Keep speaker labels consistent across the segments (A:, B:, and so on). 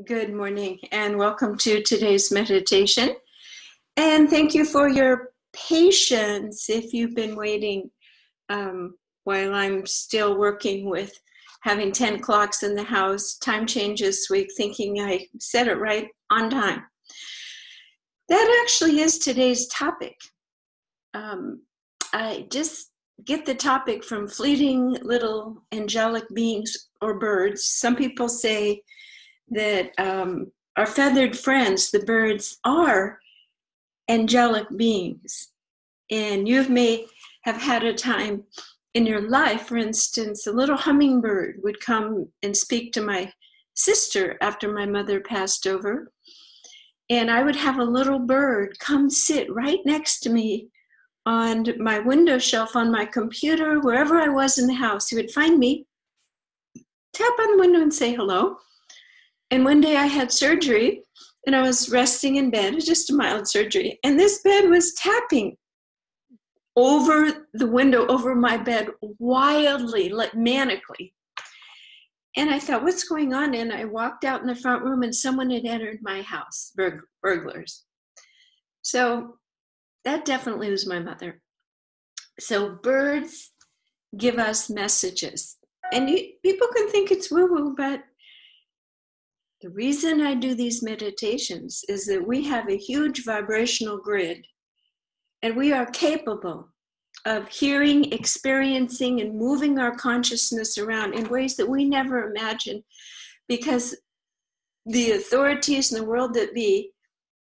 A: Good morning and welcome to today's meditation. And thank you for your patience if you've been waiting while I'm still working with having 10 clocks in the house, time change this week, thinking I said it right on time. That actually is today's topic. I just get the topic from fleeting little angelic beings or birds. Some people say that our feathered friends, the birds, are angelic beings. And you may have had a time in your life, for instance, a little hummingbird would come and speak to my sister after my mother passed over. And I would have a little bird come sit right next to me on my window shelf on my computer, wherever I was in the house. He would find me, tap on the window and say hello. And one day I had surgery and I was resting in bed, just a mild surgery, and this bed was tapping over the window, over my bed, wildly, like manically. And I thought, what's going on? And I walked out in the front room and someone had entered my house, burglars. So that definitely was my mother. So birds give us messages. And people can think it's woo-woo, but the reason I do these meditations is that we have a huge vibrational grid, and we are capable of hearing, experiencing, and moving our consciousness around in ways that we never imagined, because the authorities in the world that be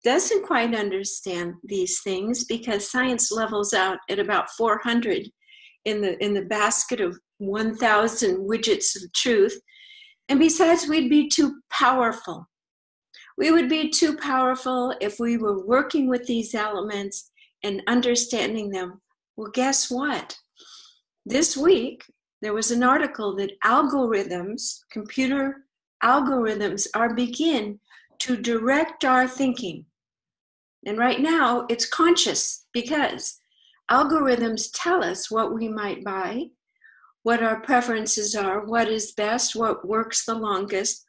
A: doesn't quite understand these things, because science levels out at about 400 in the basket of 1,000 widgets of truth. And besides, we'd be too powerful. We would be too powerful if we were working with these elements and understanding them. Well, guess what? This week, there was an article that algorithms, computer algorithms, begin to direct our thinking. And right now, it's conscious because algorithms tell us what we might buy, what our preferences are, what is best, what works the longest.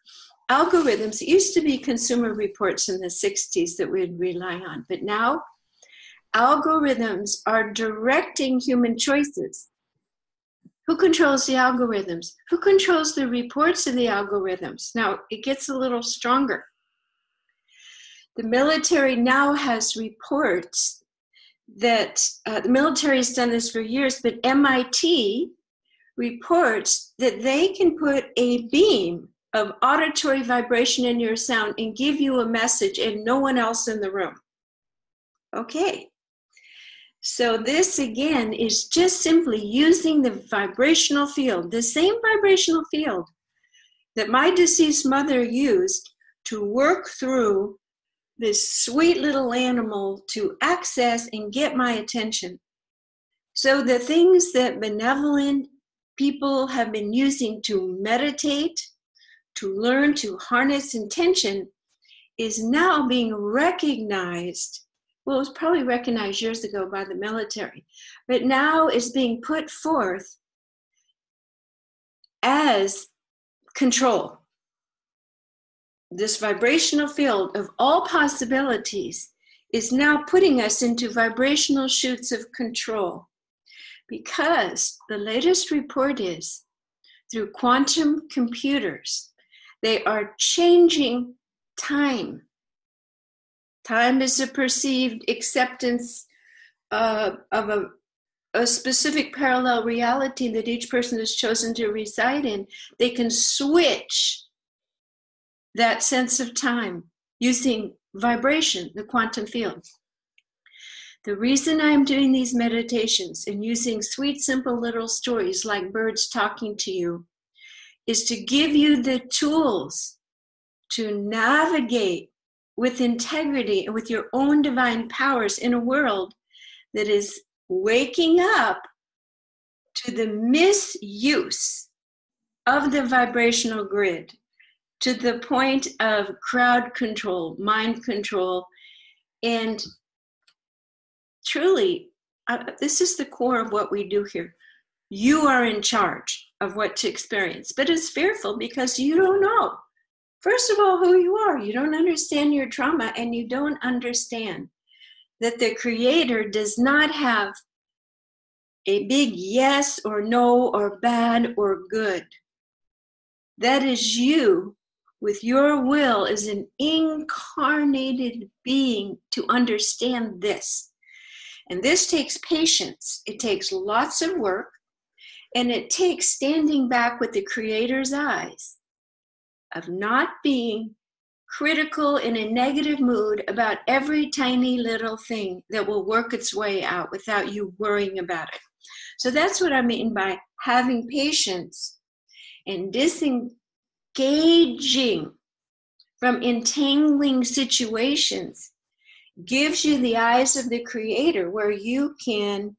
A: Algorithms, it used to be consumer reports in the 60s that we'd rely on, but now algorithms are directing human choices. Who controls the algorithms? Who controls the reports of the algorithms? Now, it gets a little stronger. The military now has reports that, the military has done this for years, but MIT reports that they can put a beam of auditory vibration in your sound and give you a message and no one else in the room. Okay. So this again is just simply using the vibrational field, the same vibrational field that my deceased mother used to work through this sweet little animal to access and get my attention. So the things that benevolent people have been using to meditate, to learn to harness intention, is now being recognized. Well, it was probably recognized years ago by the military, but now is being put forth as control. This vibrational field of all possibilities is now putting us into vibrational shoots of control. Because the latest report is, through quantum computers, they are changing time. Time is a perceived acceptance of a specific parallel reality that each person has chosen to reside in. They can switch that sense of time using vibration, the quantum field. The reason I'm doing these meditations and using sweet, simple little stories like birds talking to you is to give you the tools to navigate with integrity and with your own divine powers in a world that is waking up to the misuse of the vibrational grid, to the point of crowd control, mind control, and truly, this is the core of what we do here. You are in charge of what to experience, but it's fearful because you don't know. first of all, who you are. You don't understand your trauma, and you don't understand that the Creator does not have a big yes or no or bad or good. That is you with your will as an incarnated being to understand this. And this takes patience. It takes lots of work, and it takes standing back with the Creator's eyes of not being critical in a negative mood about every tiny little thing that will work its way out without you worrying about it. So that's what I mean by having patience and disengaging from entangling situations gives you the eyes of the Creator, where you can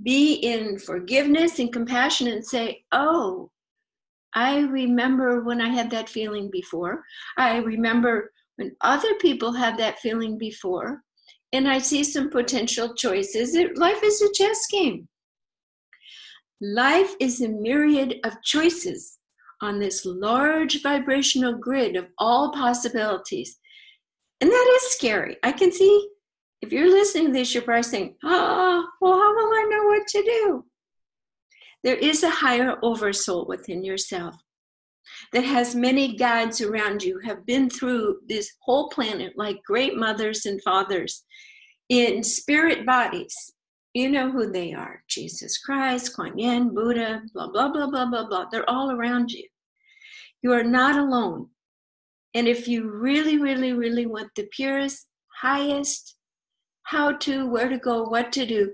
A: be in forgiveness and compassion and say, oh, I remember when I had that feeling before. I remember when other people had that feeling before. And I see some potential choices. Life is a chess game. Life is a myriad of choices on this large vibrational grid of all possibilities. And that is scary. I can see, if you're listening to this, you're probably saying, well, how will I know what to do? There is a higher oversoul within yourself that has many guides around you, have been through this whole planet like great mothers and fathers in spirit bodies. You know who they are: Jesus Christ, Kuan Yin, Buddha, blah, blah, blah, blah, blah, blah. They're all around you. You are not alone. And if you really, really, really want the purest, highest, how to, where to go, what to do,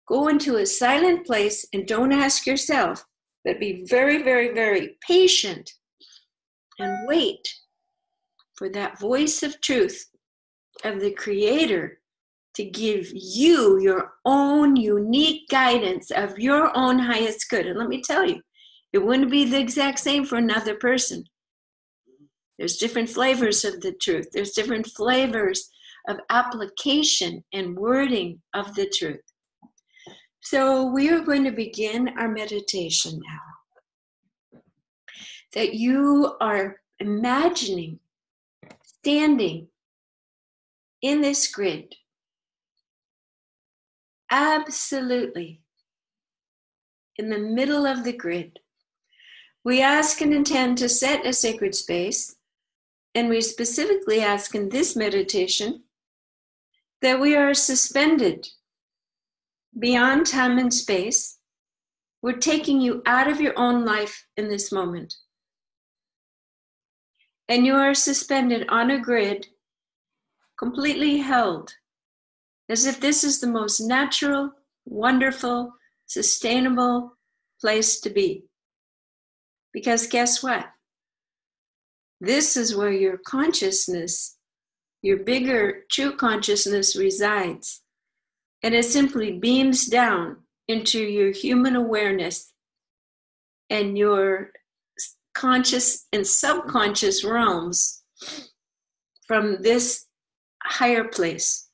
A: go into a silent place and don't ask yourself, but be very, very, very patient and wait for that voice of truth of the Creator to give you your own unique guidance of your own highest good. And let me tell you, it wouldn't be the exact same for another person. There's different flavors of the truth. There's different flavors of application and wording of the truth. So we are going to begin our meditation now. That you are imagining standing in this grid, absolutely in the middle of the grid. We ask and intend to set a sacred space, and we specifically ask in this meditation that we are suspended beyond time and space. We're taking you out of your own life in this moment. And you are suspended on a grid, completely held, as if this is the most natural, wonderful, sustainable place to be. Because guess what? This is where your consciousness, your bigger true consciousness resides. And it simply beams down into your human awareness and your conscious and subconscious realms from this higher place.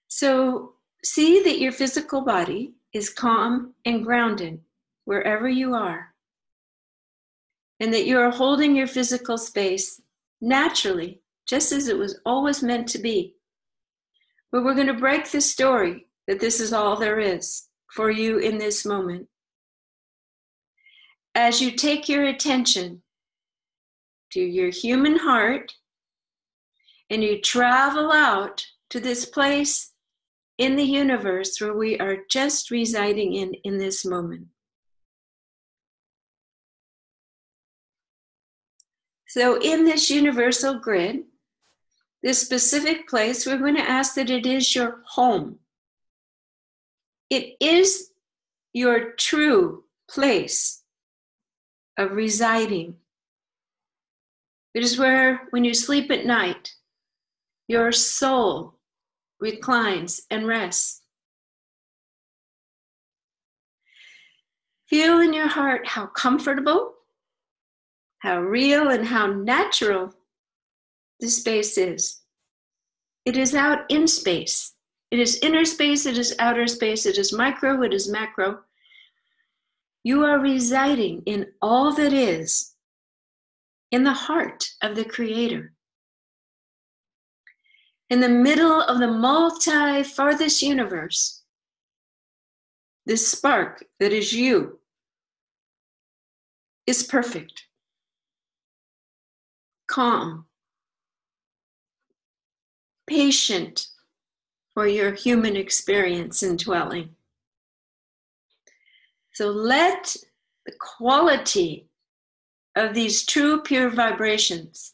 A: So see that your physical body is calm and grounded wherever you are, and that you are holding your physical space naturally, just as it was always meant to be. But we're going to break the story that this is all there is for you in this moment. As you take your attention to your human heart and you travel out to this place in the universe where we are just residing in this moment. So in this universal grid, this specific place, we're going to ask that it is your home. It is your true place of residing. It is where, when you sleep at night, your soul reclines and rests. Feel in your heart how comfortable, how real, and how natural this space is. It is out in space. It is inner space, it is outer space, it is micro, it is macro. You are residing in all that is in the heart of the Creator. In the middle of the multi-farthest universe, this spark that is you is perfect, calm, patient for your human experience and dwelling. So let the quality of these true pure vibrations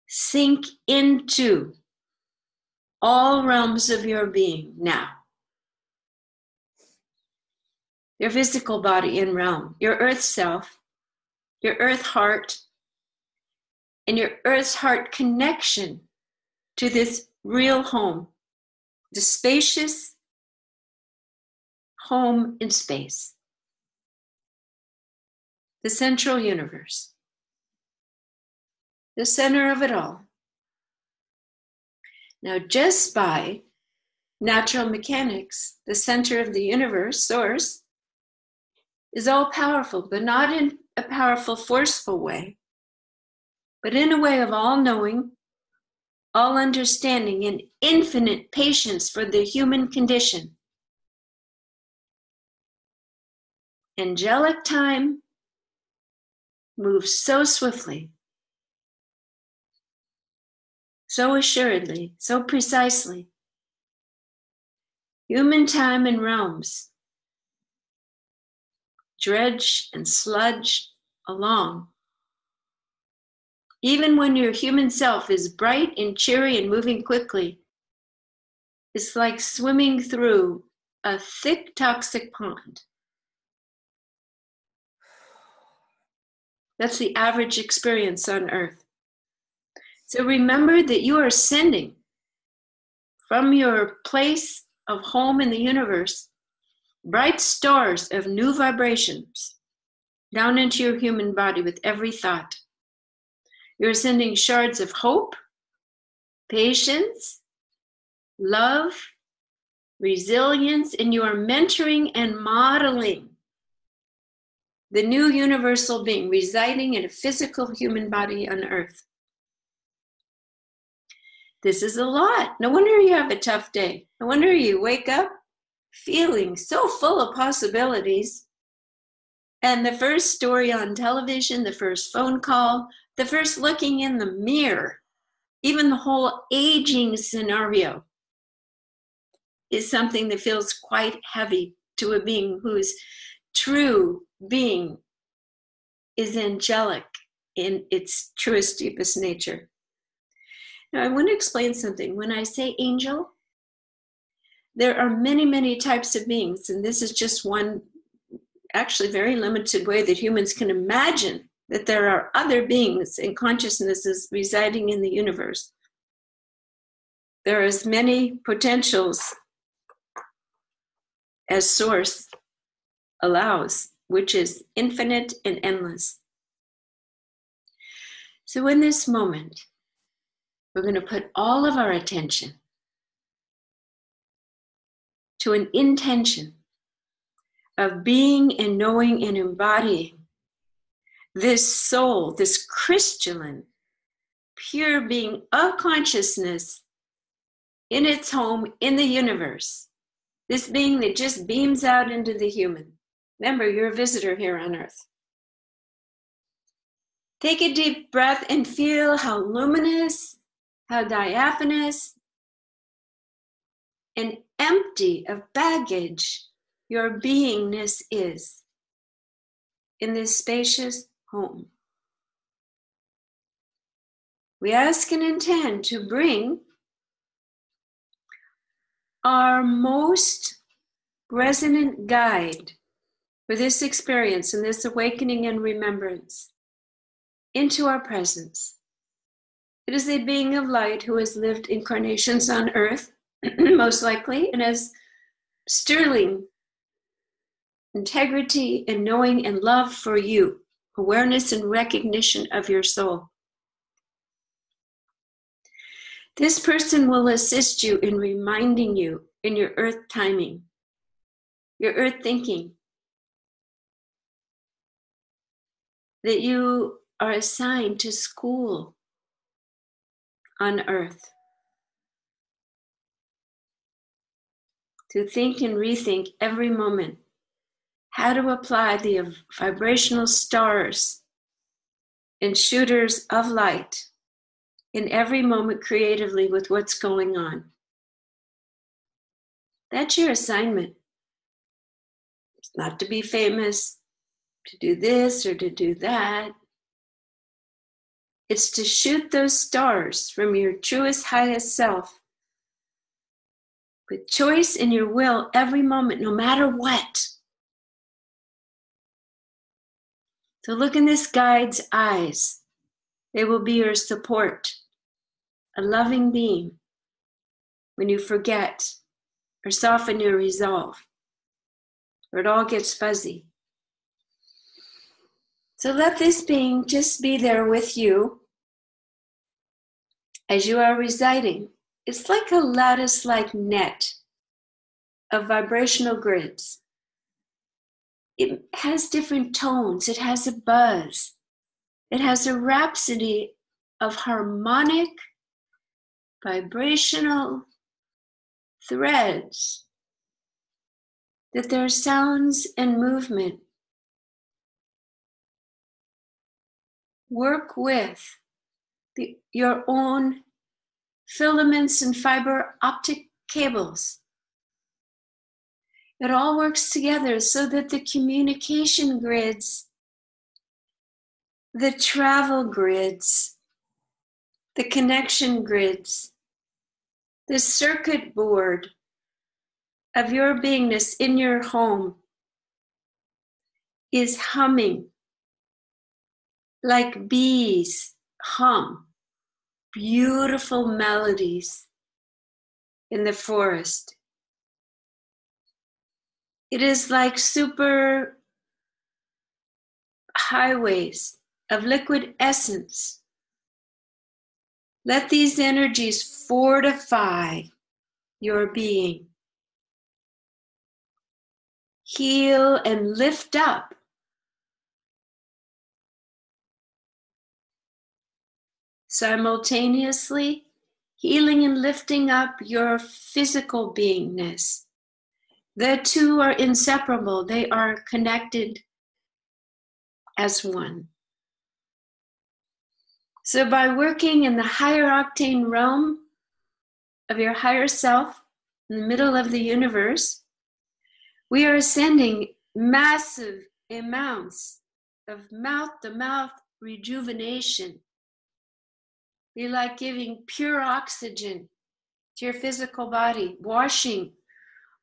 A: sink into all realms of your being now. Your physical body in realm, your earth self, your earth heart, and your earth's heart connection to this real home, the spacious home in space, the central universe, the center of it all. Now, just by natural mechanics, the center of the universe, source, is all powerful, but not in a powerful, forceful way, but in a way of all knowing, all understanding, and infinite patience for the human condition. Angelic time moves so swiftly, so assuredly, so precisely. Human time and realms dredge and sludge along. Even when your human self is bright and cheery and moving quickly, it's like swimming through a thick, toxic pond. That's the average experience on Earth. So remember that you are sending from your place of home in the universe bright stars of new vibrations down into your human body with every thought. You're sending shards of hope, patience, love, resilience, and you are mentoring and modeling the new universal being residing in a physical human body on Earth. This is a lot. No wonder you have a tough day. No wonder you wake up feeling so full of possibilities. And the first story on television, the first phone call, the first looking in the mirror, even the whole aging scenario is something that feels quite heavy to a being whose true being is angelic in its truest, deepest nature. Now, I want to explain something. When I say angel, there are many, many types of beings, and this is just one actually very limited way that humans can imagine that there are other beings and consciousnesses residing in the universe. There are as many potentials as Source allows, which is infinite and endless. So in this moment, we're going to put all of our attention to an intention of being and knowing and embodying this soul, this crystalline, pure being of consciousness in its home in the universe. This being that just beams out into the human. Remember, you're a visitor here on Earth. Take a deep breath and feel how luminous, how diaphanous, and empty of baggage your beingness is in this spacious home. We ask and intend to bring our most resonant guide for this experience and this awakening and remembrance into our presence. It is a being of light who has lived incarnations on Earth, most likely, and has sterling integrity and knowing and love for you, awareness and recognition of your soul. This person will assist you in reminding you in your Earth timing, your Earth thinking, that you are assigned to school on earth, to think and rethink every moment how to apply the vibrational stars and shooters of light in every moment creatively with what's going on. That's your assignment. It's not to be famous, to do this or to do that. It's to shoot those stars from your truest, highest self with choice in your will every moment, no matter what. So look in this guide's eyes. They will be your support, a loving beam when you forget or soften your resolve, or it all gets fuzzy. So let this being just be there with you as you are residing. It's like a lattice-like net of vibrational grids. It has different tones. It has a buzz. It has a rhapsody of harmonic, vibrational threads, that there are sounds and movement. Work with your own filaments and fiber optic cables. It all works together so that the communication grids, the travel grids, the connection grids, the circuit board of your beingness in your home is humming like bees hum beautiful melodies in the forest. It is like super highways of liquid essence. Let these energies fortify your being. Heal and lift up. Simultaneously, healing and lifting up your physical beingness. The two are inseparable. They are connected as one. So by working in the higher octane realm of your higher self, in the middle of the universe, we are sending massive amounts of mouth-to-mouth rejuvenation. Be like giving pure oxygen to your physical body, washing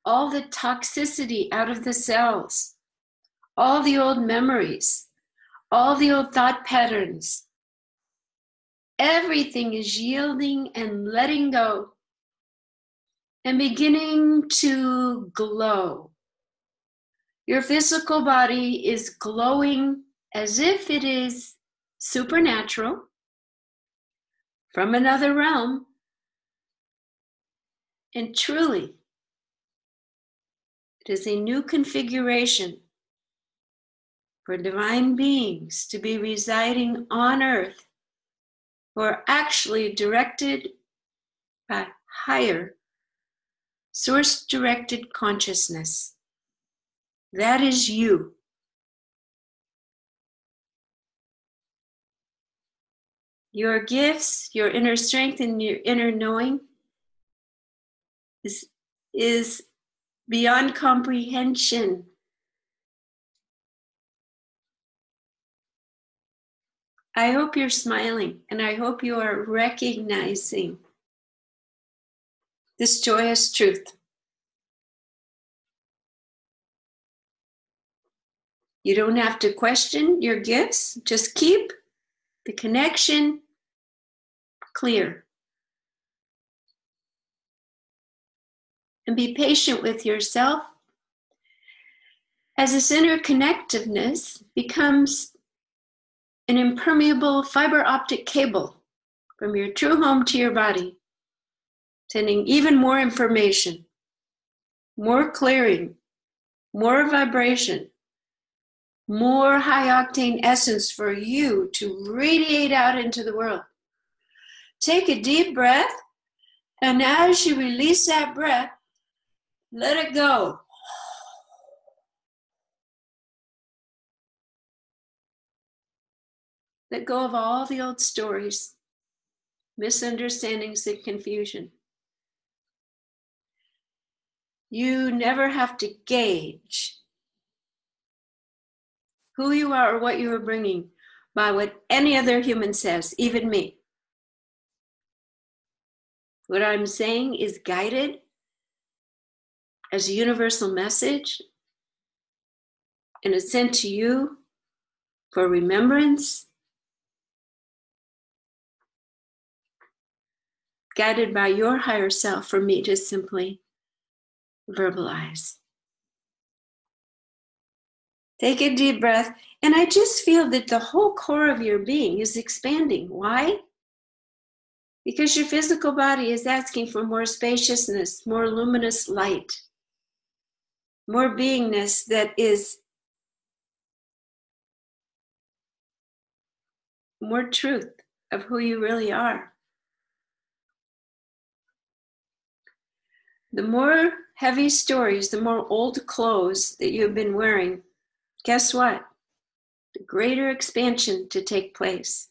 A: all the toxicity out of the cells, all the old memories, all the old thought patterns. Everything is yielding and letting go and beginning to glow. Your physical body is glowing as if it is supernatural from another realm, and truly, it is a new configuration for divine beings to be residing on earth who are actually directed by higher source-directed consciousness. That is you. Your gifts, your inner strength, and your inner knowing is beyond comprehension. I hope you're smiling, and I hope you are recognizing this joyous truth. You don't have to question your gifts. Just keep the connection clear. And be patient with yourself as this interconnectedness becomes an impermeable fiber optic cable from your true home to your body, sending even more information, more clearing, more vibration, more high-octane essence for you to radiate out into the world. Take a deep breath, and as you release that breath, let it go. Let go of all the old stories, misunderstandings, and confusion. You never have to gauge who you are or what you are bringing by what any other human says, even me. What I'm saying is guided as a universal message, and it's sent to you for remembrance, guided by your higher self for me to simply verbalize. Take a deep breath, and I just feel that the whole core of your being is expanding. Why? Because your physical body is asking for more spaciousness, more luminous light, more beingness that is more truth of who you really are. The more heavy stories, the more old clothes that you've been wearing, guess what? The greater expansion to take place.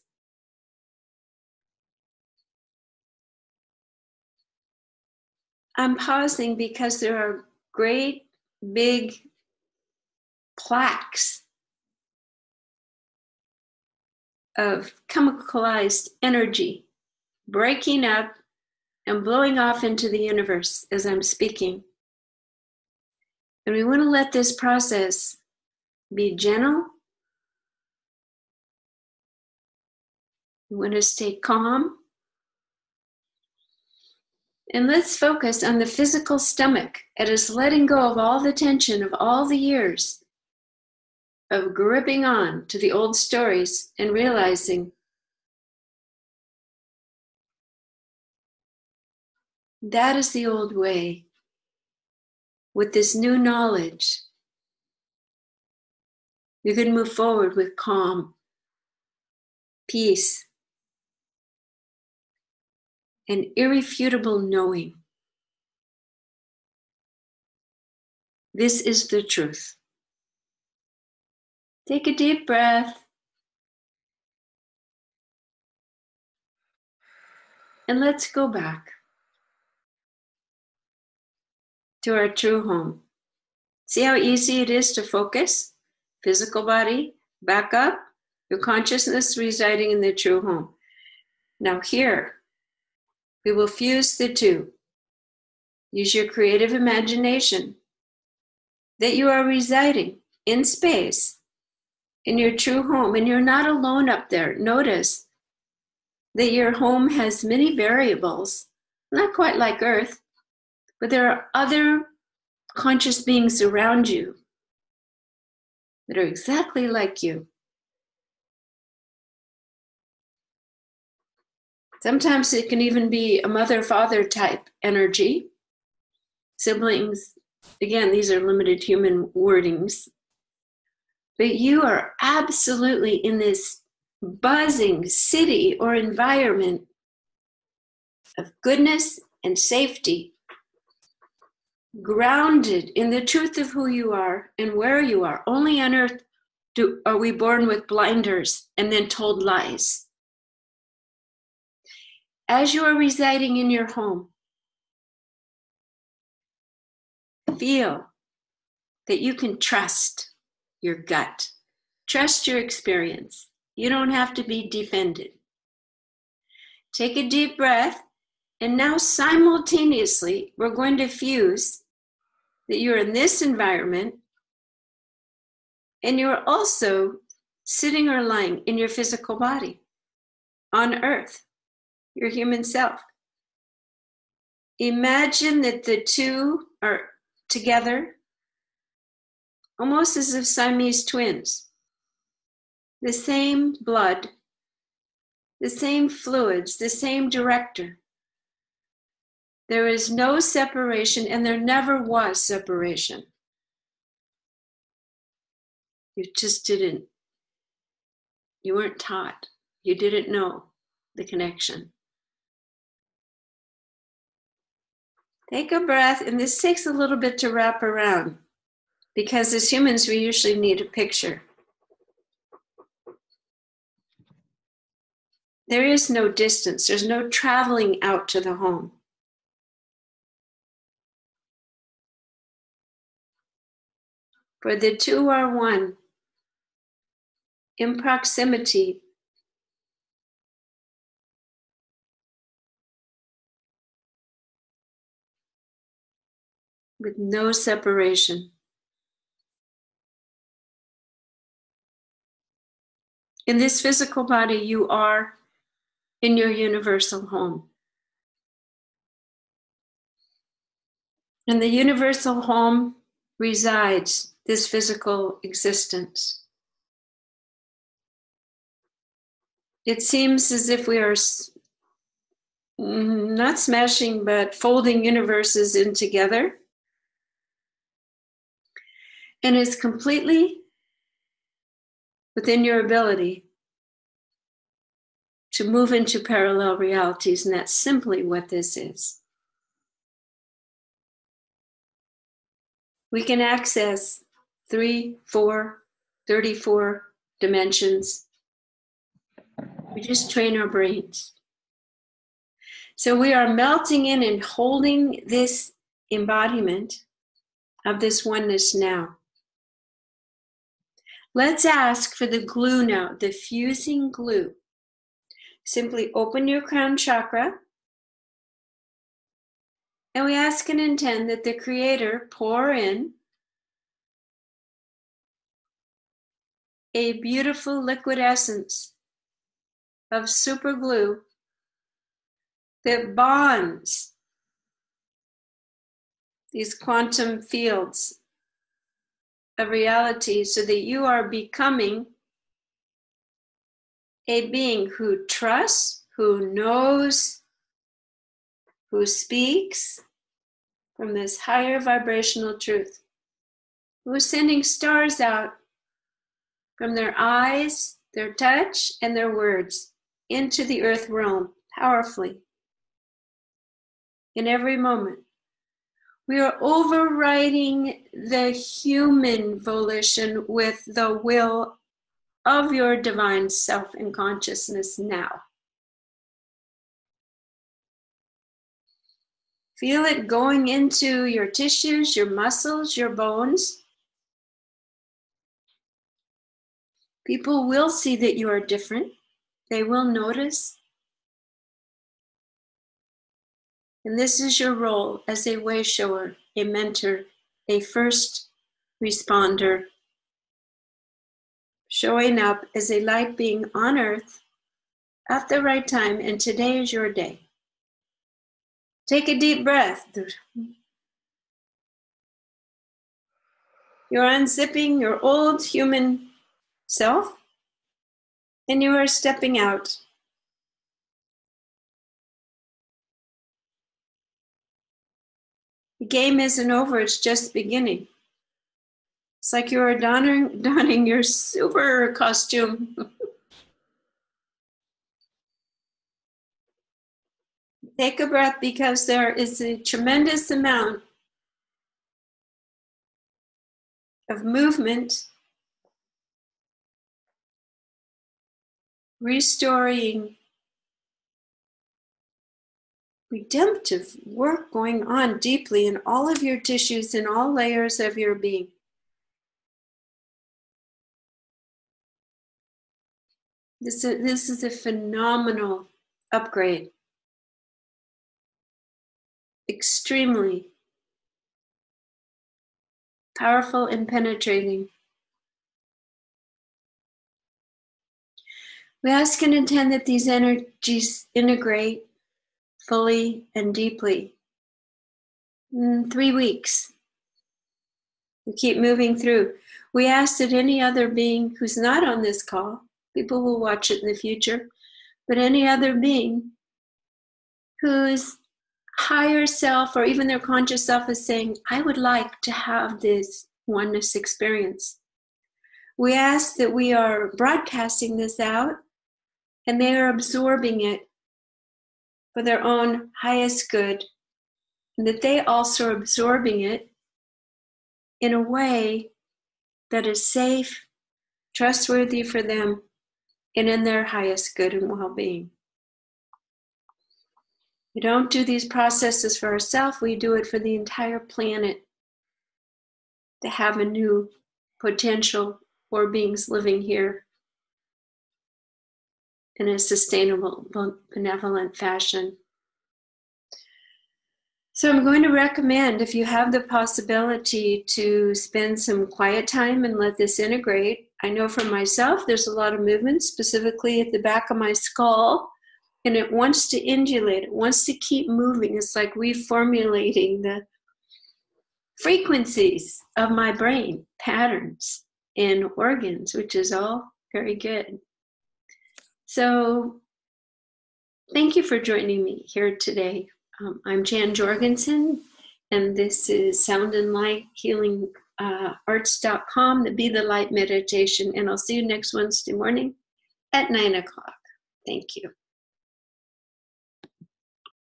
A: I'm pausing because there are great big plaques of chemicalized energy breaking up and blowing off into the universe as I'm speaking. And we want to let this process be gentle. We want to stay calm. And let's focus on the physical stomach. It is letting go of all the tension of all the years of gripping on to the old stories and realizing that is the old way. With this new knowledge, you can move forward with calm, peace, and irrefutable knowing. This is the truth. Take a deep breath. And let's go back to our true home. See how easy it is to focus? Physical body, back up, your consciousness residing in the true home. Now here, we will fuse the two. Use your creative imagination that you are residing in space, in your true home, and you're not alone up there. Notice that your home has many variables, not quite like Earth, but there are other conscious beings around you that are exactly like you. Sometimes it can even be a mother-father type energy. Siblings, again, these are limited human wordings. But you are absolutely in this buzzing city or environment of goodness and safety, grounded in the truth of who you are and where you are. Only on earth are we born with blinders and then told lies. As you are residing in your home, feel that you can trust your gut, trust your experience. You don't have to be defended. Take a deep breath, and now simultaneously, we're going to fuse that you're in this environment and you're also sitting or lying in your physical body on earth, your human self. Imagine that the two are together, almost as if Siamese twins. The same blood, the same fluids, the same director. There is no separation, and there never was separation. You just didn't. You weren't taught. You didn't know the connection. Take a breath, and this takes a little bit to wrap around because as humans, we usually need a picture. There is no distance. There's no traveling out to the home. For the two are one. In proximity, with no separation. In this physical body, you are in your universal home. In the universal home resides this physical existence. It seems as if we are not smashing, but folding universes in together. And it's completely within your ability to move into parallel realities, and that's simply what this is. We can access 3, 4, 34 dimensions. We just train our brains. So we are melting in and holding this embodiment of this oneness now. Let's ask for the glue now, the fusing glue. Simply open your crown chakra, and we ask and intend that the Creator pour in a beautiful liquid essence of super glue that bonds these quantum fields of reality so that you are becoming a being who trusts, who knows, who speaks from this higher vibrational truth, who is sending stars out from their eyes, their touch, and their words into the earth realm powerfully in every moment. We are overriding the human volition with the will of your divine self and consciousness now. Feel it going into your tissues, your muscles, your bones. People will see that you are different. They will notice. And this is your role as a way shower, a mentor, a first responder, showing up as a light being on earth at the right time, and today is your day. Take a deep breath. You're unzipping your old human self, and you are stepping out. The game isn't over, it's just beginning. It's like you are donning your super costume. Take a breath because there is a tremendous amount of movement, restoring, redemptive work going on deeply in all of your tissues, in all layers of your being. This is a phenomenal upgrade. Extremely powerful and penetrating. We ask and intend that these energies integrate fully and deeply. In 3 weeks, we keep moving through. We ask that any other being who's not on this call, people will watch it in the future, but any other being whose higher self or even their conscious self is saying, I would like to have this oneness experience. We ask that we are broadcasting this out and they are absorbing it for their own highest good, and that they also are absorbing it in a way that is safe, trustworthy for them, and in their highest good and well-being. We don't do these processes for ourselves, we do it for the entire planet to have a new potential for beings living here in a sustainable, benevolent fashion. So I'm going to recommend, if you have the possibility to spend some quiet time and let this integrate. I know for myself, there's a lot of movement, specifically at the back of my skull, and it wants to indulate, it wants to keep moving. It's like reformulating the frequencies of my brain, patterns and organs, which is all very good. So thank you for joining me here today. I'm Jan Jorgensen, and this is Sound and Light Healing Arts.com, the Be the Light meditation. And I'll see you next Wednesday morning at 9 o'clock. Thank you.